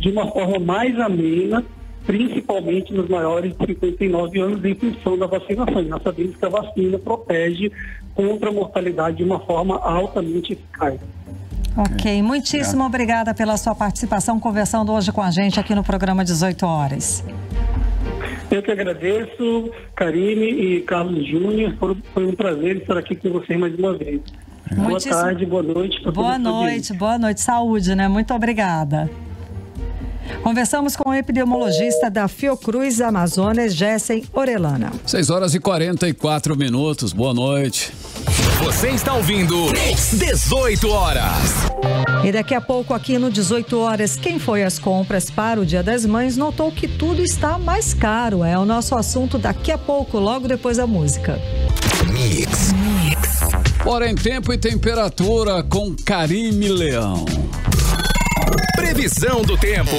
de uma forma mais amena, principalmente nos maiores de 59 anos, em função da vacinação. E nós sabemos que a vacina protege contra a mortalidade de uma forma altamente eficaz. Ok, muitíssimo obrigada pela sua participação, conversando hoje com a gente aqui no programa 18 Horas. Eu que agradeço, Karine e Carlos Júnior, foi um prazer estar aqui com vocês mais uma vez. Boa tarde, boa noite. Boa noite, saúde, né? Muito obrigada. Conversamos com o epidemiologista da Fiocruz Amazonas, Gessen Orellana. 6h44, boa noite. Você está ouvindo 18 Horas. E daqui a pouco aqui no 18 Horas, quem foi às compras para o Dia das Mães notou que tudo está mais caro. É o nosso assunto daqui a pouco, logo depois da música. Mix. Porém, tempo e temperatura com Karine Leão. Previsão do tempo.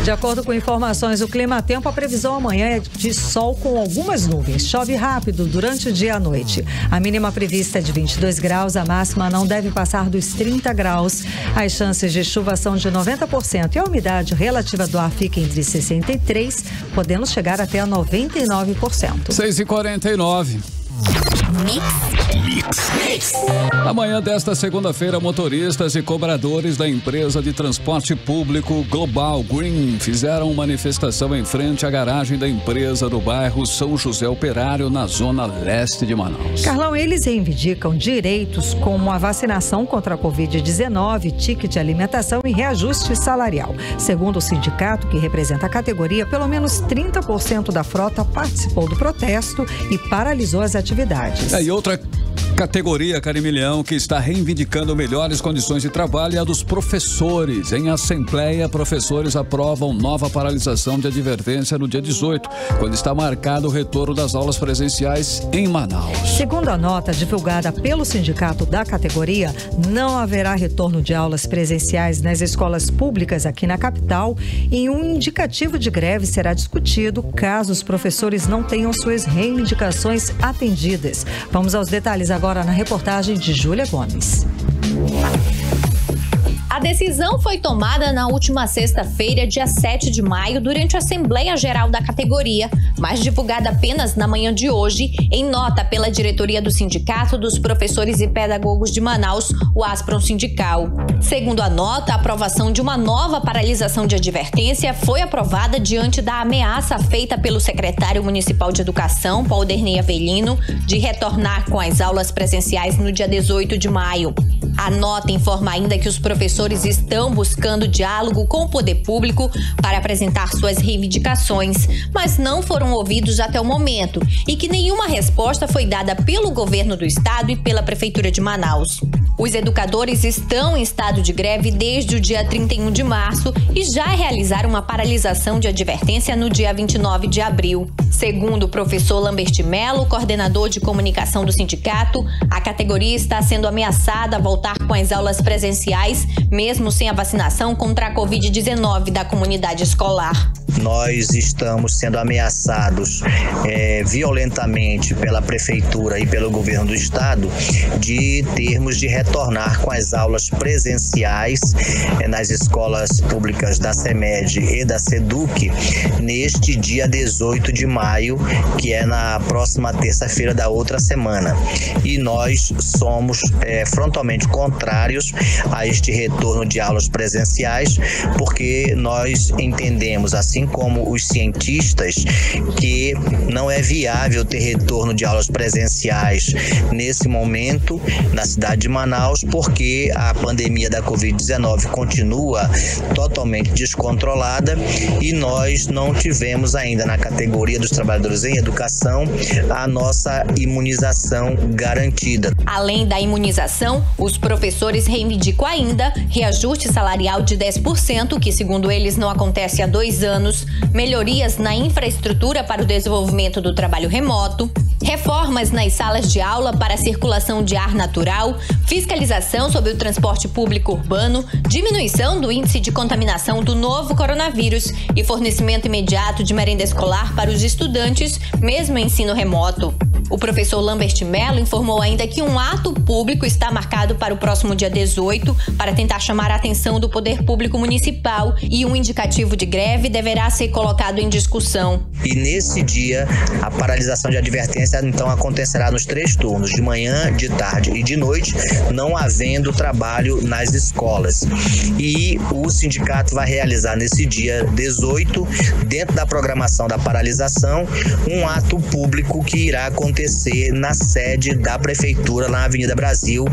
De acordo com informações do Climatempo, a previsão amanhã é de sol com algumas nuvens. Chove rápido durante o dia e a noite. A mínima prevista é de 22 graus, a máxima não deve passar dos 30 graus. As chances de chuva são de 90% e a umidade relativa do ar fica entre 63%, podendo chegar até a 99%. 6h49. Amanhã desta segunda-feira, motoristas e cobradores da empresa de transporte público Global Green fizeram manifestação em frente à garagem da empresa do bairro São José Operário, na zona leste de Manaus. Carlão, eles reivindicam direitos como a vacinação contra a Covid-19, ticket de alimentação e reajuste salarial. Segundo o sindicato, que representa a categoria, pelo menos 30% da frota participou do protesto e paralisou as atividades. E outra categoria, Carimilhão, que está reivindicando melhores condições de trabalho é a dos professores. Em assembleia, professores aprovam nova paralisação de advertência no dia 18, quando está marcado o retorno das aulas presenciais em Manaus. Segundo a nota divulgada pelo sindicato da categoria, não haverá retorno de aulas presenciais nas escolas públicas aqui na capital e um indicativo de greve será discutido caso os professores não tenham suas reivindicações atendidas. Vamos aos detalhes agora na reportagem de Júlia Gomes. A decisão foi tomada na última sexta-feira, dia 7 de maio, durante a Assembleia Geral da categoria, mas divulgada apenas na manhã de hoje, em nota pela diretoria do Sindicato dos Professores e Pedagogos de Manaus, o Aspron Sindical. Segundo a nota, a aprovação de uma nova paralisação de advertência foi aprovada diante da ameaça feita pelo secretário municipal de Educação, Paulderney Avelino, de retornar com as aulas presenciais no dia 18 de maio. A nota informa ainda que os professores estão buscando diálogo com o poder público para apresentar suas reivindicações, mas não foram ouvidos até o momento e que nenhuma resposta foi dada pelo governo do estado e pela prefeitura de Manaus. Os educadores estão em estado de greve desde o dia 31 de março e já realizaram uma paralisação de advertência no dia 29 de abril. Segundo o professor Lambert Melo, coordenador de comunicação do sindicato, a categoria está sendo ameaçada a voltar com as aulas presenciais, mesmo sem a vacinação contra a Covid-19 da comunidade escolar. Nós estamos sendo ameaçados violentamente pela prefeitura e pelo governo do estado de termos de retornar com as aulas presenciais nas escolas públicas da CEMED e da SEDUC neste dia 18 de maio, que é na próxima terça-feira da outra semana. E nós somos frontalmente contrários a este retorno de aulas presenciais, porque nós entendemos, assim como os cientistas, que não é viável ter retorno de aulas presenciais nesse momento na cidade de Manaus, porque a pandemia da Covid-19 continua totalmente descontrolada e nós não tivemos ainda na categoria dos trabalhadores em educação a nossa imunização garantida. Além da imunização, os professores reivindicam ainda reajuste salarial de 10%, que segundo eles não acontece há 2 anos, melhorias na infraestrutura para o desenvolvimento do trabalho remoto, reformas nas salas de aula para a circulação de ar natural, fiscalização sobre o transporte público urbano, diminuição do índice de contaminação do novo coronavírus e fornecimento imediato de merenda escolar para os estudantes, mesmo em ensino remoto. O professor Lambert Melo informou ainda que um ato público está marcado para o próximo dia 18 para tentar chamar a atenção do poder público municipal e um indicativo de greve deverá ser colocado em discussão. E nesse dia, a paralisação de advertência então acontecerá nos 3 turnos, de manhã, de tarde e de noite, não havendo trabalho nas escolas. E o sindicato vai realizar nesse dia 18, dentro da programação da paralisação, um ato público que irá acontecer na sede da prefeitura, na Avenida Brasil,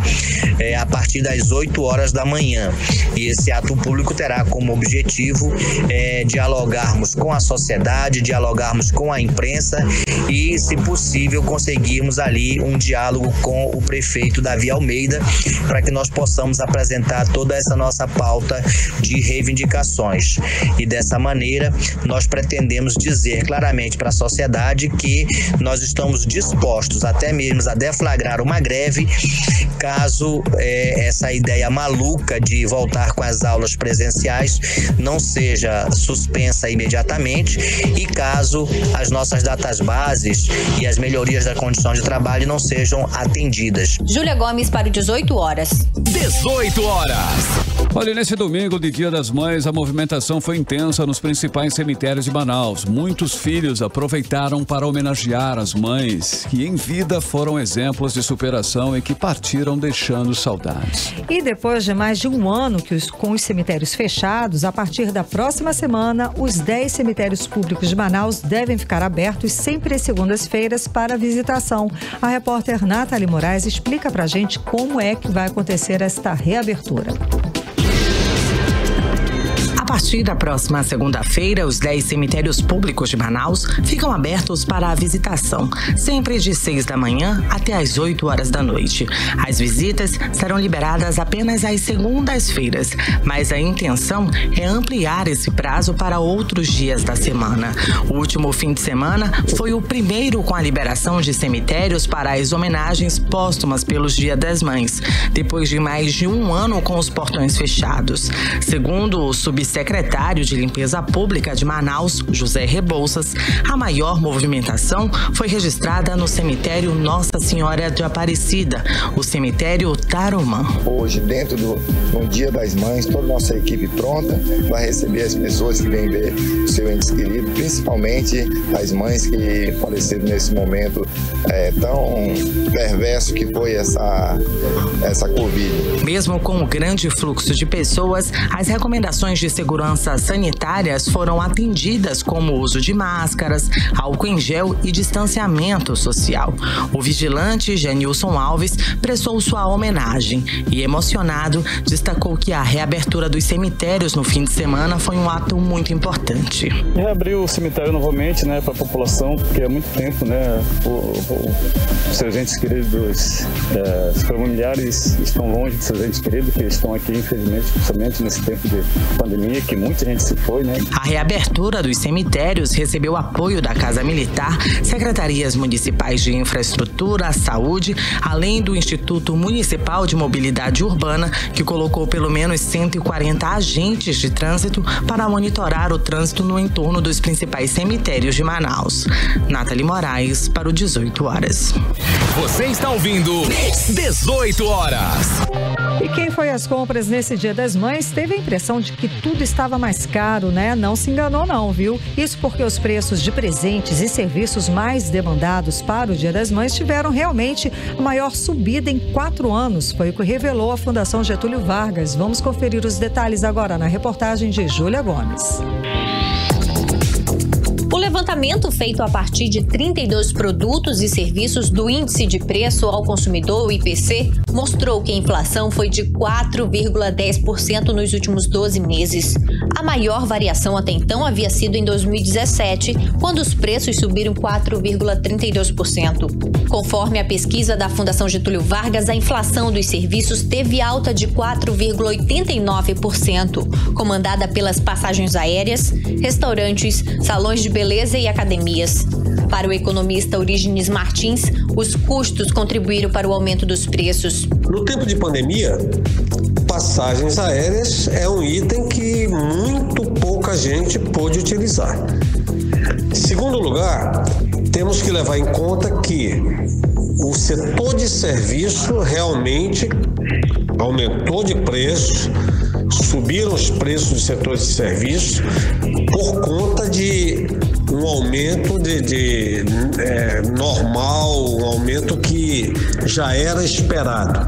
a partir das 8 horas da manhã. E esse ato público terá como objetivo dialogarmos com a sociedade, dialogarmos com a imprensa e, se possível, conseguirmos ali um diálogo com o prefeito Davi Almeida, para que nós possamos apresentar toda essa nossa pauta de reivindicações. E dessa maneira, nós pretendemos dizer claramente para a sociedade que nós estamos dispostos até mesmo a deflagrar uma greve, caso essa ideia maluca de voltar com as aulas presenciais não seja suspensa imediatamente e caso as nossas datas bases e as melhorias melhorias da condição de trabalho não sejam atendidas. Júlia Gomes para o 18 horas. 18 horas. Olha, nesse domingo de Dia das Mães, a movimentação foi intensa nos principais cemitérios de Manaus. Muitos filhos aproveitaram para homenagear as mães que em vida foram exemplos de superação e que partiram deixando saudades. E depois de mais de um ano com os cemitérios fechados, a partir da próxima semana, os 10 cemitérios públicos de Manaus devem ficar abertos sempre às segundas-feiras para visitação. A repórter Nathalie Moraes explica pra gente como é que vai acontecer esta reabertura. A partir da próxima segunda-feira, os 10 cemitérios públicos de Manaus ficam abertos para a visitação, sempre de 6 da manhã até às 8 horas da noite. As visitas serão liberadas apenas às segundas-feiras, mas a intenção é ampliar esse prazo para outros dias da semana. O último fim de semana foi o primeiro com a liberação de cemitérios para as homenagens póstumas pelos Dia das Mães, depois de mais de um ano com os portões fechados. Segundo o subsecretário de Limpeza Pública de Manaus, José Rebouças, a maior movimentação foi registrada no cemitério Nossa Senhora de Aparecida, o cemitério Tarumã. Hoje, dentro do Dia das Mães, toda a nossa equipe pronta vai receber as pessoas que vêm ver o seu ente querido, principalmente as mães que faleceram nesse momento tão perverso que foi essa Covid. Mesmo com o grande fluxo de pessoas, as recomendações de segurança sanitárias foram atendidas, como o uso de máscaras, álcool em gel e distanciamento social. O vigilante Janilson Alves prestou sua homenagem e, emocionado, destacou que a reabertura dos cemitérios no fim de semana foi um ato muito importante. Reabrir o cemitério novamente, para a população, porque há muito tempo, os seus entes queridos, os familiares estão longe dos seus entes queridos, que estão aqui, infelizmente, principalmente nesse tempo de pandemia, que muita gente se foi, A reabertura dos cemitérios recebeu apoio da Casa Militar, secretarias municipais de infraestrutura, saúde, além do Instituto Municipal de Mobilidade Urbana, que colocou pelo menos 140 agentes de trânsito para monitorar o trânsito no entorno dos principais cemitérios de Manaus. Nathalie Moraes para o 18 horas. Você está ouvindo 18 horas. E quem foi às compras nesse Dia das Mães teve a impressão de que tudo estava mais caro, Não se enganou não, viu? Isso porque os preços de presentes e serviços mais demandados para o Dia das Mães tiveram realmente a maior subida em 4 anos. Foi o que revelou a Fundação Getúlio Vargas. Vamos conferir os detalhes agora na reportagem de Júlia Gomes. O levantamento feito a partir de 32 produtos e serviços do Índice de Preço ao Consumidor, o IPC, mostrou que a inflação foi de 4,10% nos últimos 12 meses. A maior variação até então havia sido em 2017, quando os preços subiram 4,32%. Conforme a pesquisa da Fundação Getúlio Vargas, a inflação dos serviços teve alta de 4,89%, comandada pelas passagens aéreas, restaurantes, salões de beleza e academias. Para o economista Orígenes Martins, os custos contribuíram para o aumento dos preços. No tempo de pandemia, passagens aéreas é um item que muito pouca gente pôde utilizar. Em segundo lugar, temos que levar em conta que o setor de serviço realmente aumentou de preço, subiram os preços do setor de serviço por conta de um aumento normal, um aumento que já era esperado.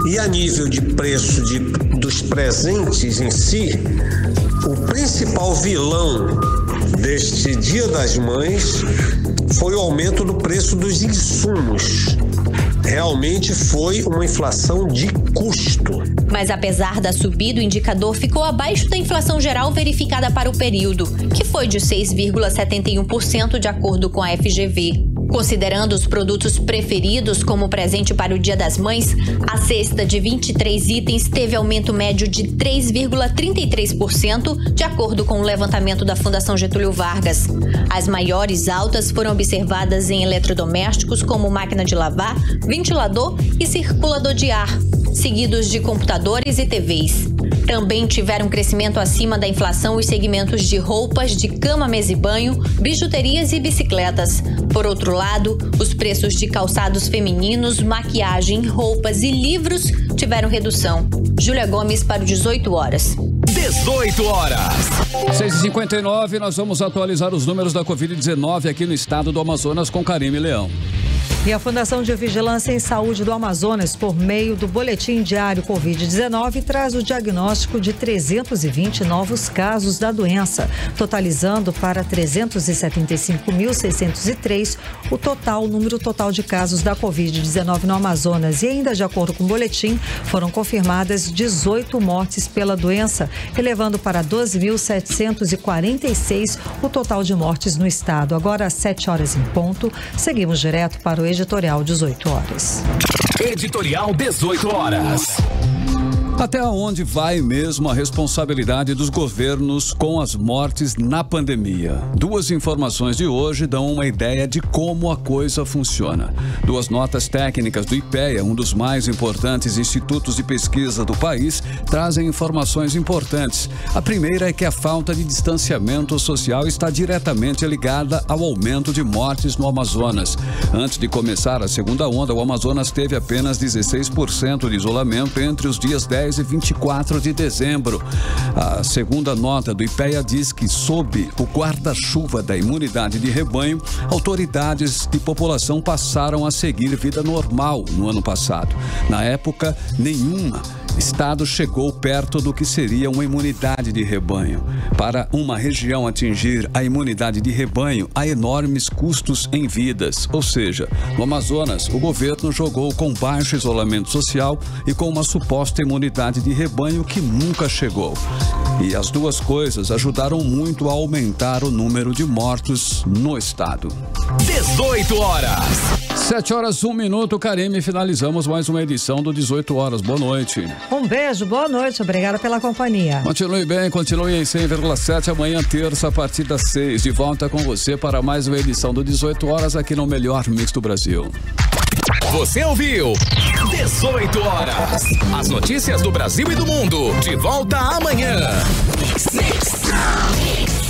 E a nível de preço dos presentes em si, o principal vilão deste Dia das Mães foi o aumento do preço dos insumos. Realmente foi uma inflação de custo. Mas apesar da subida, o indicador ficou abaixo da inflação geral verificada para o período, que foi de 6,71% de acordo com a FGV. Considerando os produtos preferidos como presente para o Dia das Mães, a cesta de 23 itens teve aumento médio de 3,33%, de acordo com o levantamento da Fundação Getúlio Vargas. As maiores altas foram observadas em eletrodomésticos como máquina de lavar, ventilador e circulador de ar, seguidos de computadores e TVs. Também tiveram crescimento acima da inflação os segmentos de roupas, de cama, mesa e banho, bijuterias e bicicletas. Por outro lado, os preços de calçados femininos, maquiagem, roupas e livros tiveram redução. Júlia Gomes para o 18 horas. 18 horas. 6h59, nós vamos atualizar os números da Covid-19 aqui no estado do Amazonas com Karime Leão. E a Fundação de Vigilância em Saúde do Amazonas, por meio do Boletim Diário Covid-19, traz o diagnóstico de 320 novos casos da doença, totalizando para 375.603 o número total de casos da Covid-19 no Amazonas. E ainda de acordo com o boletim, foram confirmadas 18 mortes pela doença, elevando para 12.746 o total de mortes no estado. Agora às 7 horas em ponto, seguimos direto para o Editorial 18 horas. Editorial 18 horas. Até onde vai mesmo a responsabilidade dos governos com as mortes na pandemia? Duas informações de hoje dão uma ideia de como a coisa funciona. Duas notas técnicas do IPEA, um dos mais importantes institutos de pesquisa do país, trazem informações importantes. A primeira é que a falta de distanciamento social está diretamente ligada ao aumento de mortes no Amazonas. Antes de começar a segunda onda, o Amazonas teve apenas 16% de isolamento entre os dias 10 e 24 de dezembro. A segunda nota do IPEA diz que, sob o guarda-chuva da imunidade de rebanho, autoridades e população passaram a seguir vida normal no ano passado. Na época, nenhum estado chegou perto do que seria uma imunidade de rebanho. Para uma região atingir a imunidade de rebanho, há enormes custos em vidas. Ou seja, no Amazonas, o governo jogou com baixo isolamento social e com uma suposta imunidade de rebanho que nunca chegou. E as duas coisas ajudaram muito a aumentar o número de mortos no estado. 18 horas. 7 horas, 1 minuto, Karime, finalizamos mais uma edição do 18 horas. Boa noite. Um beijo, boa noite, obrigada pela companhia. Continue bem, continue em 100,7, amanhã terça a partir das 6. De volta com você para mais uma edição do 18 horas aqui no melhor mix do Brasil. Você ouviu 18 horas. As notícias do Brasil e do mundo. De volta amanhã. Mix.